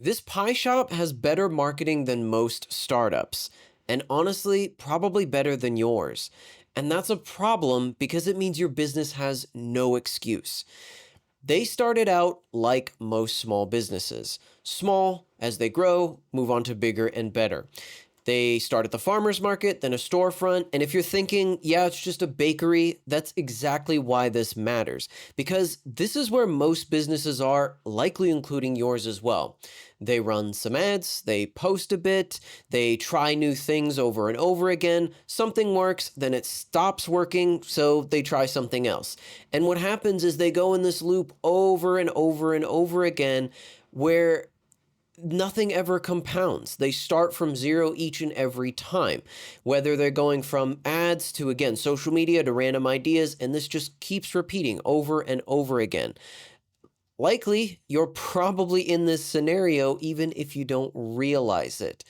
This pie shop has better marketing than most startups, and honestly, probably better than yours. And that's a problem because it means your business has no excuse. They started out like most small businesses small as they grow, move on to bigger and better. They start at the farmer's market, then a storefront. And if you're thinking, yeah, it's just a bakery, that's exactly why this matters. Because this is where most businesses are, likely including yours as well. They run some ads, they post a bit, they try new things over and over again. Something works, then it stops working, so they try something else. And what happens is they go in this loop over and over and over again where nothing ever compounds. They start from zero each and every time, whether they're going from ads to, again, social media to random ideas, and this just keeps repeating over and over again. Likely, you're probably in this scenario even if you don't realize it.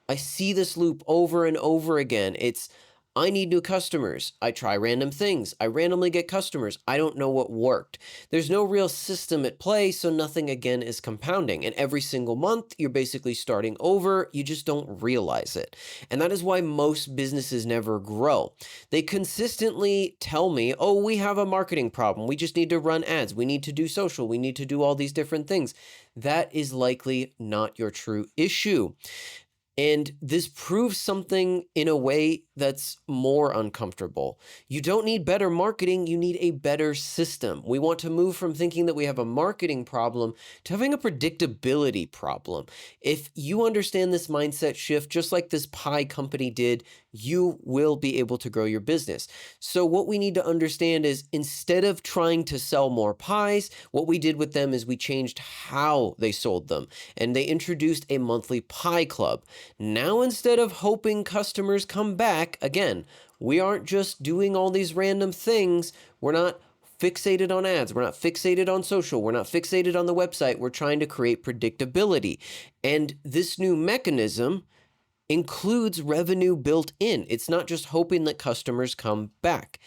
I see this loop over and over again. I need new customers. I try random things. I randomly get customers. I don't know what worked. There's no real system at play, so nothing again is compounding. And every single month, you're basically starting over. You just don't realize it. And that is why most businesses never grow. They consistently tell me, oh, we have a marketing problem. We just need to run ads. We need to do social. We need to do all these different things. That is likely not your true issue. And this proves something in a way that's more uncomfortable. You don't need better marketing, you need a better system. We want to move from thinking that we have a marketing problem to having a predictability problem. If you understand this mindset shift, just like this pie company did, you will be able to grow your business. So what we need to understand is instead of trying to sell more pies, what we did with them is we changed how they sold them. And they introduced a monthly pie club. Now, instead of hoping customers come back, again, we aren't just doing all these random things. We're not fixated on ads. We're not fixated on social. We're not fixated on the website. We're trying to create predictability. And this new mechanism includes revenue built in. It's not just hoping that customers come back.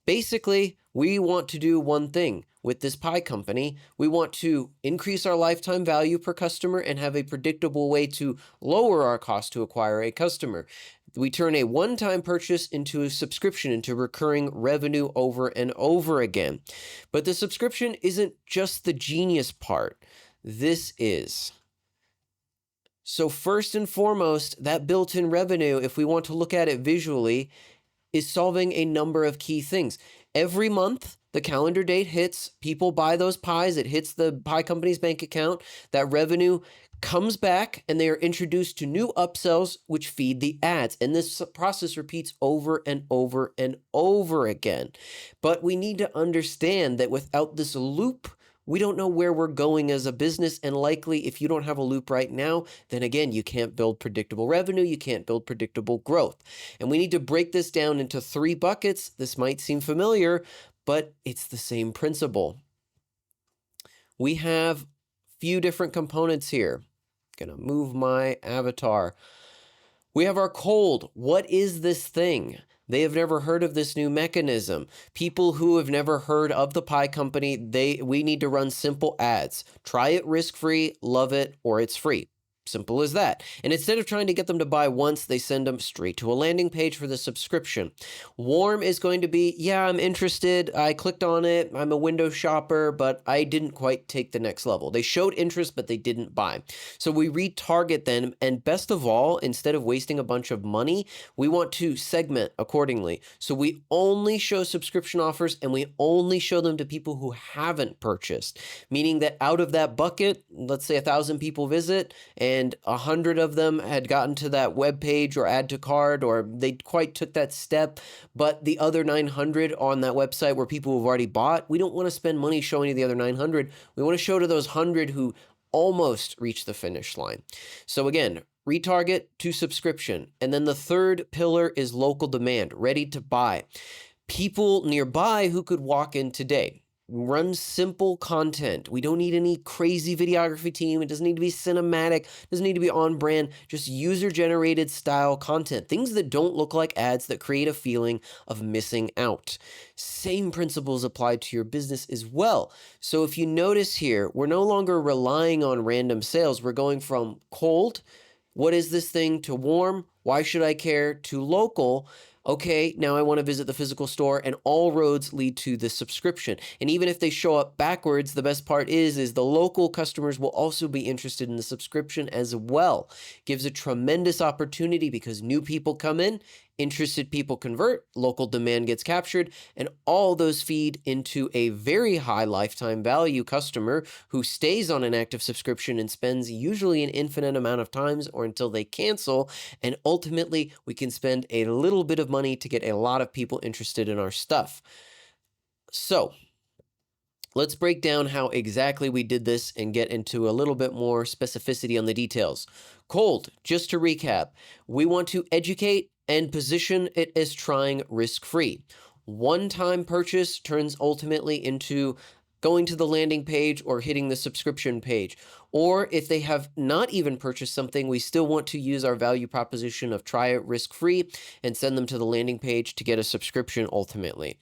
Basically, we want to do one thing with this pie company. We want to increase our lifetime value per customer and have a predictable way to lower our cost to acquire a customer. We turn a one-time purchase into a subscription, into recurring revenue over and over again. But the subscription isn't just the genius part. This is. So first and foremost, that built-in revenue, if we want to look at it visually, is solving a number of key things. Every month, the calendar date hits, people buy those pies, it hits the pie company's bank account, that revenue comes back, and they are introduced to new upsells which feed the ads. And this process repeats over and over and over again. But we need to understand that without this loop, we don't know where we're going as a business, and likely if you don't have a loop right now, then again, you can't build predictable revenue, you can't build predictable growth. And we need to break this down into 3 buckets. This might seem familiar, but it's the same principle. We have a few different components here. Gonna move my avatar. We have our cold. What is this thing? They have never heard of this new mechanism. People who have never heard of the pie company, we need to run simple ads. Try it risk-free, love it, or it's free. Simple as that. And instead of trying to get them to buy once, they send them straight to a landing page for the subscription. Warm is going to be, yeah, I'm interested. I clicked on it. I'm a window shopper, but I didn't quite take the next level. They showed interest, but they didn't buy. So we retarget them. And best of all, instead of wasting a bunch of money, we want to segment accordingly. So we only show subscription offers and we only show them to people who haven't purchased, meaning that out of that bucket, let's say 1,000 people visit and 100 of them had gotten to that web page or add to cart, or they quite took that step, but the other 900 on that website were people who've already bought. We don't want to spend money showing you the other 900. We want to show to those 100 who almost reached the finish line. So again, retarget to subscription. And then the third pillar is local demand, ready to buy. People nearby who could walk in today. Run simple content. We don't need any crazy videography team. It doesn't need to be cinematic. It doesn't need to be on brand. Just user-generated style content. Things that don't look like ads that create a feeling of missing out. Same principles apply to your business as well. So if you notice here, we're no longer relying on random sales. We're going from cold, what is this thing, to warm, why should I care, to local. Okay, now I want to visit the physical store, and all roads lead to the subscription. And even if they show up backwards, the best part is the local customers will also be interested in the subscription as well. Gives a tremendous opportunity because new people come in, interested people convert, local demand gets captured, and all those feed into a very high lifetime value customer who stays on an active subscription and spends usually an infinite amount of times or until they cancel. And ultimately, we can spend a little bit of money to get a lot of people interested in our stuff. So let's break down how exactly we did this and get into a little bit more specificity on the details. Cold, just to recap, we want to educate and position it as trying risk-free. One-time purchase turns ultimately into going to the landing page or hitting the subscription page. Or if they have not even purchased something, we still want to use our value proposition of try it risk-free and send them to the landing page to get a subscription ultimately.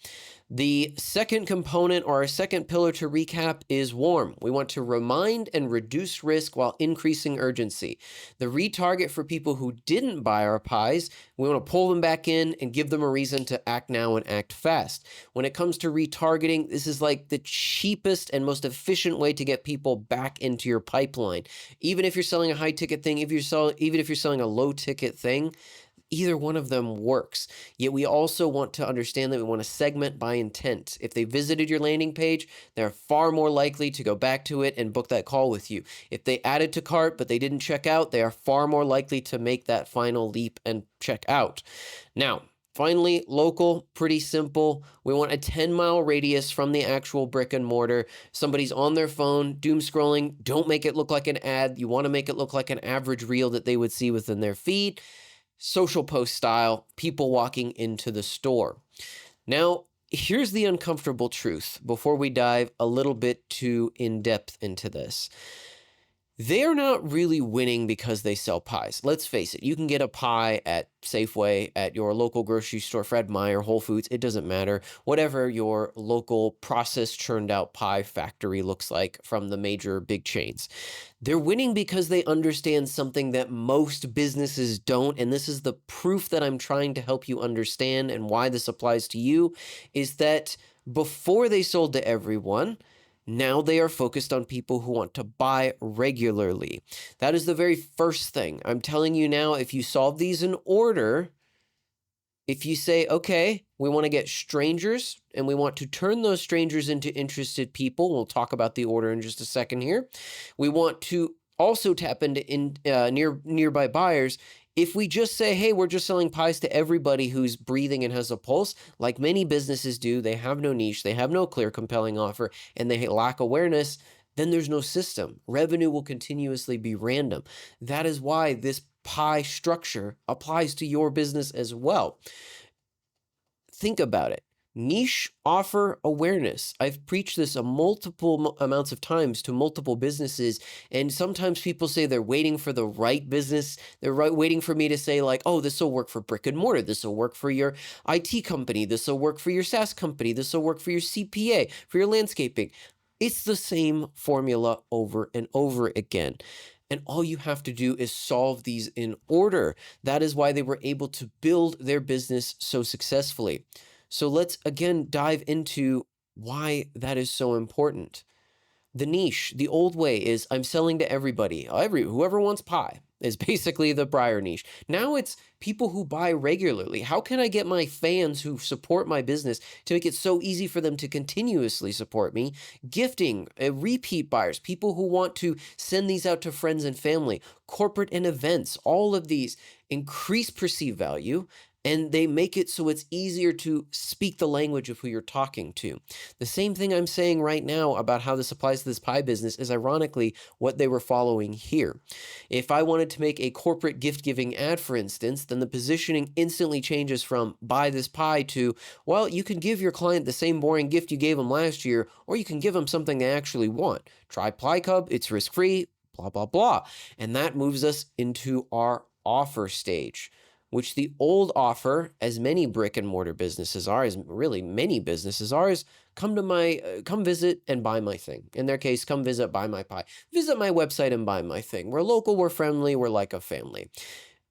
The second component, or our second pillar to recap, is warm. We want to remind and reduce risk while increasing urgency. The retarget for people who didn't buy our pies, we want to pull them back in and give them a reason to act now and act fast. When it comes to retargeting, this is like the cheapest and most efficient way to get people back into your pipeline. Even if you're selling a high ticket thing, even if you're selling a low ticket thing, either one of them works. Yet we also want to understand that we want to segment by intent. If they visited your landing page, they're far more likely to go back to it and book that call with you. If they added to cart but they didn't check out, they are far more likely to make that final leap and check out. Now, finally, local, pretty simple. We want a 10-mile radius from the actual brick and mortar. Somebody's on their phone, doom scrolling. Don't make it look like an ad. You want to make it look like an average reel that they would see within their feed. Social post style, people walking into the store. Now, here's the uncomfortable truth before we dive a little bit too in-depth into this. They're not really winning because they sell pies. Let's face it, you can get a pie at Safeway, at your local grocery store, Fred Meyer, Whole Foods, it doesn't matter. Whatever your local processed churned out pie factory looks like from the major big chains. They're winning because they understand something that most businesses don't, and this is the proof that I'm trying to help you understand and why this applies to you, is that before they sold to everyone, now they are focused on people who want to buy regularly. That is the very first thing. I'm telling you now, if you solve these in order, if you say, okay, we want to get strangers and we want to turn those strangers into interested people, we'll talk about the order in just a second here. We want to also tap into nearby buyers. If we just say, hey, we're just selling pies to everybody who's breathing and has a pulse, like many businesses do, they have no niche, they have no clear, compelling offer, and they lack awareness, then there's no system. Revenue will continuously be random. That is why this pie structure applies to your business as well. Think about it. Niche, offer, awareness. I've preached this multiple amounts of times to multiple businesses, and sometimes people say they're waiting for the right business. They're waiting for me to say like, oh, this will work for brick and mortar. This will work for your IT company. This will work for your SaaS company. This will work for your CPA, for your landscaping. It's the same formula over and over again. And all you have to do is solve these in order. That is why they were able to build their business so successfully. So let's again dive into why that is so important. The niche, the old way is I'm selling to everybody. Whoever wants pie is basically the Breyer niche. Now it's people who buy regularly. How can I get my fans who support my business to make it so easy for them to continuously support me? Gifting, repeat buyers, people who want to send these out to friends and family, corporate and events, all of these increase perceived value and they make it so it's easier to speak the language of who you're talking to. The same thing I'm saying right now about how this applies to this pie business is ironically what they were following here. If I wanted to make a corporate gift giving ad, for instance, then the positioning instantly changes from buy this pie to, well, you can give your client the same boring gift you gave them last year, or you can give them something they actually want. Try Pie Cub, it's risk free, blah, blah, blah. And that moves us into our offer stage, which the old offer, as many brick and mortar businesses are, as really many businesses are, is come visit and buy my thing. In their case, come visit, buy my pie. Visit my website and buy my thing. We're local, we're friendly, we're like a family.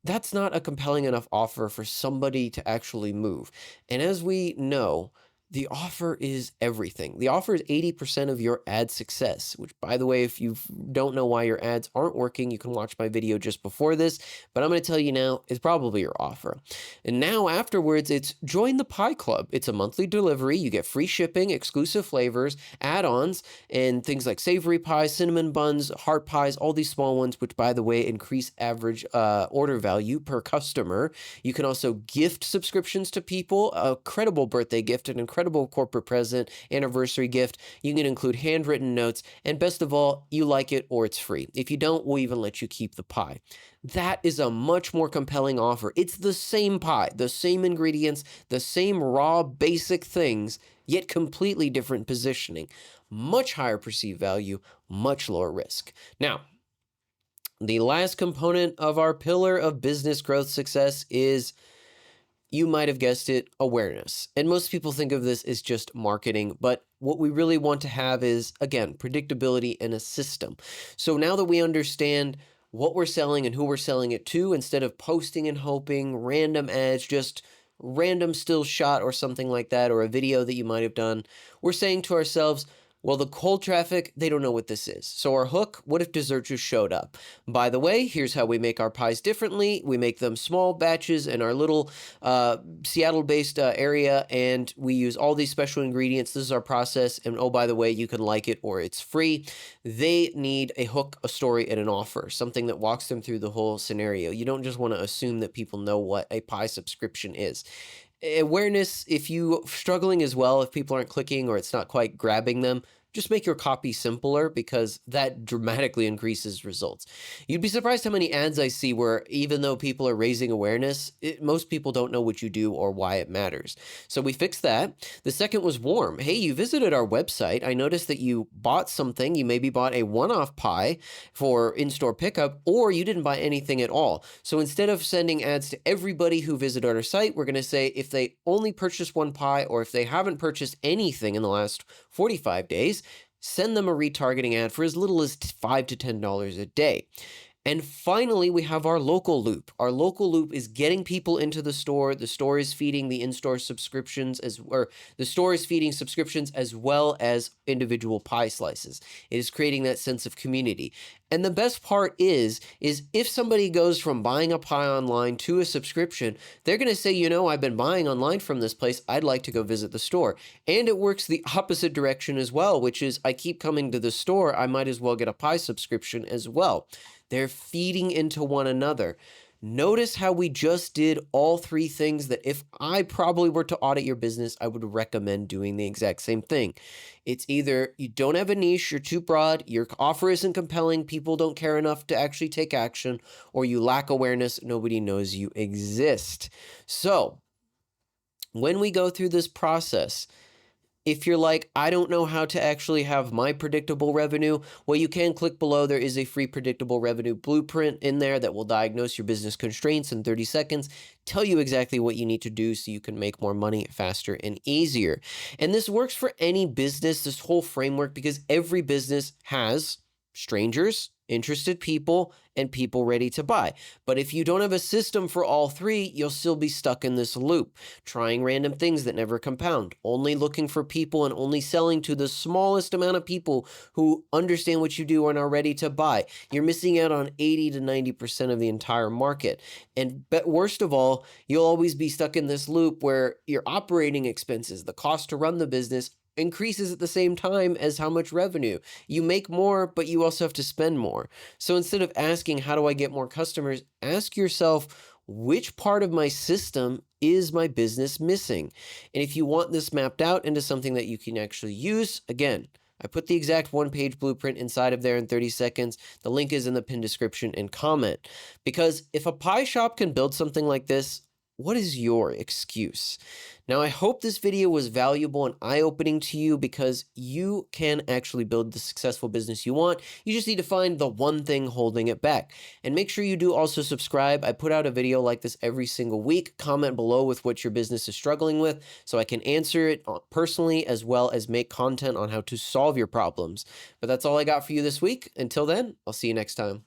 That's not a compelling enough offer for somebody to actually move. And as we know, the offer is everything. The offer is 80% of your ad success, which, by the way, if you don't know why your ads aren't working, you can watch my video just before this, but I'm going to tell you now, it's probably your offer. And now afterwards, it's join the Pie Club. It's a monthly delivery. You get free shipping, exclusive flavors, add-ons, and things like savory pies, cinnamon buns, heart pies, all these small ones, which, by the way, increase average order value per customer. You can also gift subscriptions to people, a credible birthday gift, an incredible corporate present, anniversary gift. You can include handwritten notes, and best of all, you like it or it's free. If you don't, we'll even let you keep the pie. That is a much more compelling offer. It's the same pie, the same ingredients, the same raw basic things, yet completely different positioning. Much higher perceived value, much lower risk. Now, the last component of our pillar of business growth success is, you might have guessed it, awareness. And most people think of this as just marketing, but what we really want to have is, again, predictability and a system. So now that we understand what we're selling and who we're selling it to, instead of posting and hoping, random ads, just random still shot or something like that, or a video that you might have done, we're saying to ourselves, well, the cold traffic, they don't know what this is. So our hook, what if dessert just showed up? By the way, here's how we make our pies differently. We make them small batches in our little Seattle-based area, and we use all these special ingredients. This is our process. And oh, by the way, you can like it or it's free. They need a hook, a story, and an offer, something that walks them through the whole scenario. You don't just want to assume that people know what a pie subscription is. Awareness, if you're struggling as well, if people aren't clicking or it's not quite grabbing them, just make your copy simpler, because that dramatically increases results. You'd be surprised how many ads I see where, even though people are raising awareness, most people don't know what you do or why it matters. So we fixed that. The second was warm. Hey, you visited our website. I noticed that you bought something. You maybe bought a one-off pie for in-store pickup, or you didn't buy anything at all. So instead of sending ads to everybody who visited our site, we're going to say if they only purchased one pie, or if they haven't purchased anything in the last 45 days, send them a retargeting ad for as little as $5 to $10 a day. And finally, we have our local loop. Our local loop is getting people into the store. The store is feeding the in-store subscriptions, the store is feeding subscriptions as well as individual pie slices. It is creating that sense of community. And the best part is if somebody goes from buying a pie online to a subscription, they're going to say, I've been buying online from this place. I'd like to go visit the store. And it works the opposite direction as well, which is I keep coming to the store. I might as well get a pie subscription as well. They're feeding into one another. Notice how we just did all three things that if I probably were to audit your business, I would recommend doing the exact same thing. It's either you don't have a niche, you're too broad, your offer isn't compelling, people don't care enough to actually take action, or you lack awareness, nobody knows you exist. So when we go through this process, if you're like, I don't know how to actually have my predictable revenue, well, you can click below. There is a free predictable revenue blueprint in there that will diagnose your business constraints in 30 seconds, tell you exactly what you need to do so you can make more money faster and easier. And this works for any business, this whole framework, because every business has strangers, interested people, and people ready to buy. But if you don't have a system for all three, you'll still be stuck in this loop, trying random things that never compound, only looking for people and only selling to the smallest amount of people who understand what you do and are ready to buy. You're missing out on 80 to 90% of the entire market. And worst of all, you'll always be stuck in this loop where your operating expenses, the cost to run the business, increases at the same time as how much revenue. You make more, but you also have to spend more. So instead of asking, how do I get more customers? Ask yourself, which part of my system is my business missing? And if you want this mapped out into something that you can actually use, again, I put the exact one-page blueprint inside of there in 30 seconds. The link is in the pinned description and comment. Because if a pie shop can build something like this, what is your excuse? Now, I hope this video was valuable and eye-opening to you because you can actually build the successful business you want. You just need to find the one thing holding it back. And make sure you do also subscribe. I put out a video like this every single week. Comment below with what your business is struggling with so I can answer it personally as well as make content on how to solve your problems. But that's all I got for you this week. Until then, I'll see you next time.